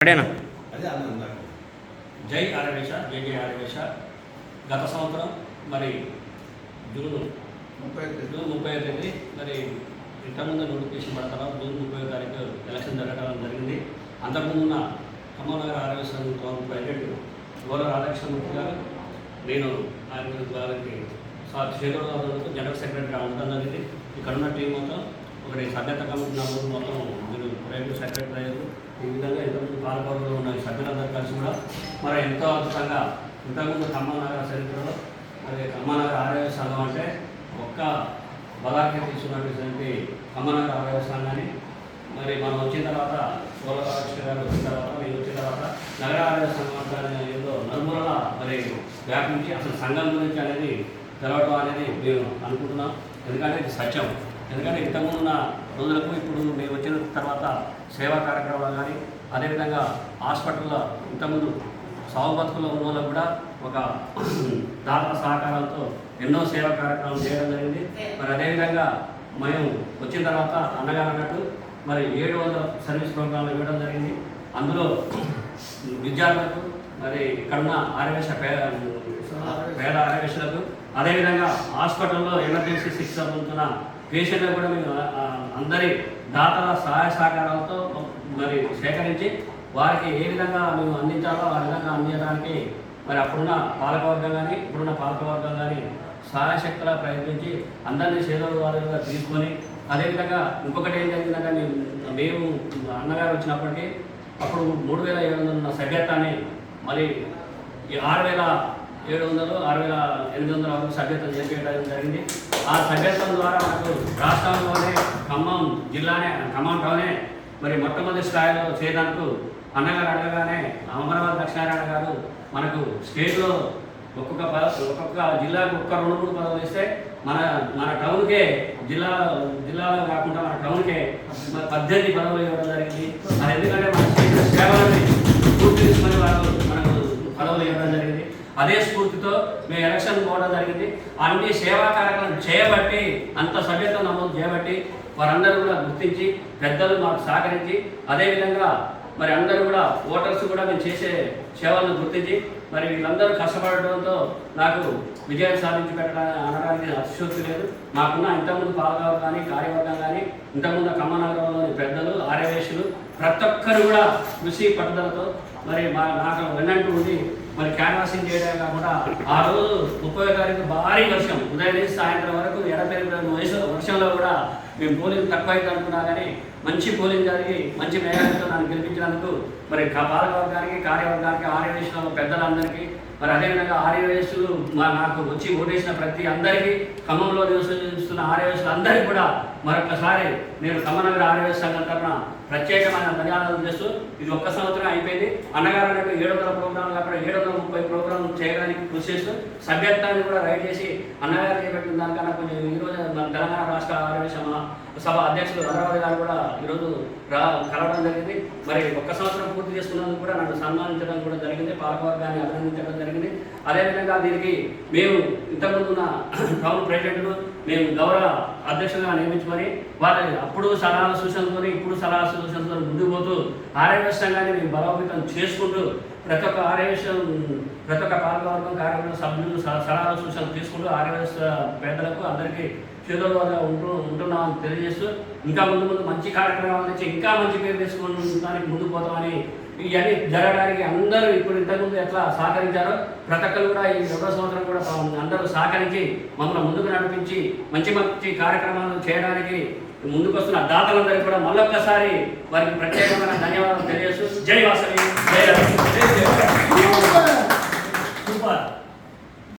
అడేనా జై ఆరవేశ జై జై ఆరవేశ. గత సంవత్సరం మరి జూన్ 30వ తేదీ మరి ఇంతకుముందు నోటిఫికేషన్ పడిన తర్వాత జూన్ 30వ తారీఖు ఎలక్షన్ జరగడం జరిగింది. అంతకుముందున్న ఖమ్మంనగర్ ఆరవేశ ప్రెసిడెంట్ గోల రాధాకృష్ణమూర్తి గారు, నేను ఆయన గారికి చేతులకు జనరల్ సెక్రటరీగా ఉండడం జరిగింది. ఇక్కడ ఉన్న టీం మొత్తం ఒకటి సభ్యత కమిటీ నలుగురు మొత్తం మీరు ప్రైవేట్ సెక్రటరీ అయ్యారు. ఈ విధంగా ఎంతమంది పాలకవర్గంలో ఉన్న సభ్యులందరూ కలిసి కూడా మరి ఎంతో అద్భుతంగా ఇంతకుముందు ఖమ్మంనగర చరిత్రలో మరి ఖమ్మంనగర ఆరవేశ సంఘం అంటే ఒక్క బలాన్ని తీసుకున్నటువంటి ఖమ్మంనగర ఆరవేశ సంఘాన్ని మరి మనం వచ్చిన తర్వాత గోలరాధాకృష్ణ గారు వచ్చిన తర్వాత నేను వచ్చిన తర్వాత నగర ఆరవేశ సంఘం ఏదో నలుమూలలా మరి వ్యాపించి అసలు సంఘం గురించి అనేది తెలవడం అనేది మేము అనుకుంటున్నాం. ఎందుకంటే ఇది సత్యం. ఎందుకంటే ఇంతకుముందున్న రోజులకు ఇప్పుడు మేము వచ్చిన తర్వాత సేవా కార్యక్రమాలు కానీ అదేవిధంగా హాస్పిటల్లో ఇంతకుముందు సాగు బతుకుల్లో ఉన్న వాళ్ళకు కూడా ఒక దాతల సహకారంతో ఎన్నో సేవా కార్యక్రమాలు చేయడం జరిగింది. మరి అదేవిధంగా మేము వచ్చిన తర్వాత అన్నగారు అన్నట్టు మరి 700 సర్వీస్ ప్రోగ్రాంలు ఇవ్వడం జరిగింది. అందులో విద్యార్థులకు మరి ఇక్కడున్న ఆరవేశ పేద ఆరవేశలకు అదేవిధంగా హాస్పిటల్లో ఎమర్జెన్సీ శిక్షణ పొందుతున్న పేషెంట్లు కూడా మేము అందరి దాతల సహాయ సహకారాలతో మరి సేకరించి వారికి ఏ విధంగా మేము అందించాలో ఆ విధంగా అందించడానికి మరి అప్పుడున్న పాలకవర్గం కానీ ఇప్పుడున్న పాలకవర్గం కానీ సహాయశక్తిలా ప్రయత్నించి అందరినీ సేవల వారుగా తీసుకొని అదేవిధంగా ఇంకొకటి ఏం జరిగిందంటే మేము అన్నగారు వచ్చినప్పటికీ అప్పుడు 3700 ఉన్న సభ్యత్వాన్ని మరి 6700 6800 వరకు సభ్యత్వం చేపట్టడం జరిగింది. ఆ సభ్యత్వం ద్వారా మనకు రాష్ట్రంలోనే ఖమ్మం టౌనే మరి మొట్టమొదటి స్థాయిలో చేయడానికి అన్నగారు అడగగానే అమరావతి లక్ష్మీనారాయణ గారు మనకు స్టేట్లో ఒక్కొక్క జిల్లాకు 2-3 పదవులు ఇస్తే మన టౌన్కే జిల్లాలో కాకుండా మన టౌన్కే 18 పదవులు ఇవ్వడం జరిగింది. అది ఎందుకంటే మన చేసిన సేవలని పూర్తి తీసుకుని వాళ్ళు మనకు పదవులు ఇవ్వడం జరిగింది. అదే స్ఫూర్తితో మేము ఎలక్షన్ పోవడం జరిగింది. అన్ని సేవా కార్యక్రమాలు చేయబట్టి అంత సభ్యత్వం నమోదు చేయబట్టి వారందరూ కూడా గుర్తించి పెద్దలు మాకు సహకరించి అదేవిధంగా మరి అందరూ కూడా ఓటర్స్ కూడా మేము చేసే సేవలను గుర్తించి మరి వీళ్ళందరూ కష్టపడడంతో నాకు విజయం సాధించి పెట్టడానికి అనడానికి అతిశయోక్తి లేదు. నాకున్న ఇంతకుముందు పాలకవర్గం కానీ కార్యవర్గం కానీ ఇంతకుముందు ఖమ్మనగరంలోని పెద్దలు ఆర్యవేశులు ప్రతి ఒక్కరు కూడా కృషి పట్టుదలతో మరి నాకు వెన్నంటూ ఉండి మరి క్యాన్వాసింగ్ చేయడమే కాకుండా ఆ రోజు 30వ తారీఖు భారీ వర్షం ఉదయం నుంచి సాయంత్రం వరకు ఎడపెరిగిన వర్షంలో కూడా మేము పోలింగ్ తక్కువ అయితే అనుకున్నా కానీ మంచి పోలింగ్ జరిగి మంచి మేఘాలతో నన్ను గెలిపించినందుకు మరి పాలకవర్గానికి కార్యవర్గానికి ఆర్యవేశుల పెద్దలందరికీ మరి అదేవిధంగా ఆర్యవేశులు నాకు వచ్చి ఓటేసిన ప్రతి అందరికీ ఖమ్మంలో నివసిస్తున్న ఆర్యవేశులు అందరికీ కూడా మరొకసారి నేను ఖమ్మనగర్ ఆర్యవేశ సంఘం తరఫున ప్రత్యేకమైన ధన్యవాదాలు చేస్తూ ఇది ఒక్క సంవత్సరం అయిపోయింది. అన్నగారు అన్నట్టు 700 ప్రోగ్రాంలు అక్కడ 730 ప్రోగ్రాంలు చేయడానికి కృషి చేస్తూ సభ్యత్వాన్ని కూడా రైట్ చేసి అన్నగారు చేపట్టిన దానికన్నా కొంచెం ఈరోజు మన తెలంగాణ రాష్ట్ర ఆర్యవేశ సభ అధ్యక్షులు అమరావతి గారు కూడా ఈరోజు కలవడం జరిగింది. మరి ఒక్క సంవత్సరం పూర్తి చేసుకున్నందుకు కూడా నన్ను సన్మానించడం కూడా జరిగింది, పాలకవర్గాన్ని అభినందించడం జరిగింది. అదేవిధంగా దీనికి మేము ఇంతకుముందున్న టౌన్ ప్రెసిడెంట్ను మేము గౌరవ అధ్యక్షులుగా నియమించుకొని వారి అప్పుడు సలహాల సూచనలతో ఇప్పుడు సలహా సూచనలతో ముందుకు పోతూ ఆర్యవేశ సంఘాన్ని మేము బలోపేతం చేసుకుంటూ ప్రతి ఒక్క పాలకవర్గం కార్యవర్గం సభ్యులు సలహాల సూచనలు తీసుకుంటూ ఆర్యవేశ పేదలకు అందరికీ చేతుల్లో ఉంటున్నామని తెలియజేస్తూ ఇంకా ముందు మంచి కార్యక్రమాల నుంచి ఇంకా మంచి పేరు తెచ్చుకోవడానికి ముందుకు పోతామని ఇవన్నీ జరగడానికి అందరూ ఇప్పుడు ఇంతకుముందు ఎట్లా సహకరించారో ప్రతి ఒక్కరు కూడా ఈ 2వ సంవత్సరం కూడా అందరూ సహకరించి మమ్మల్ని ముందుకు నడిపించి మంచి కార్యక్రమాలు చేయడానికి ముందుకు వస్తున్న దాతలందరికీ కూడా మళ్ళొక్కసారి వారికి ప్రత్యేకమైన ధన్యవాదాలు తెలియజేస్తూ జై వాసవి జై